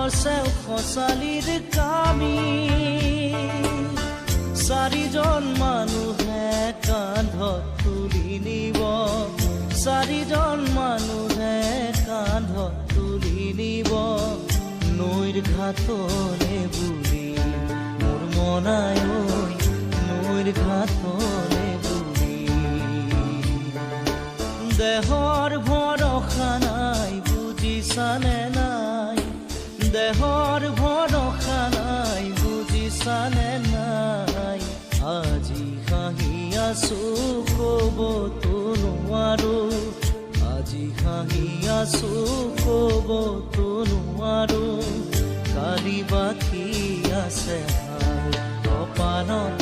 চেও খচালিৰ কামি চাৰিজন মানুহে কান্ধত তুলি নিব চাৰিজন মানুহে কান্ধত তুলি নিব নৈৰ ঘাটলে বুলি মোৰ মনাই ঐ নৈৰ ঘাটলে বুলি দেহৰ ভৰসা নাই বুজিছানে নাই দেহৰ ভৰসা নাই বুজিছানে নাই আজি হাঁহি আছো ক'বতো নোৱাৰো আজি হাঁহি আছো ক'বতো নোৱাৰো কালি বাকী আছে কপালত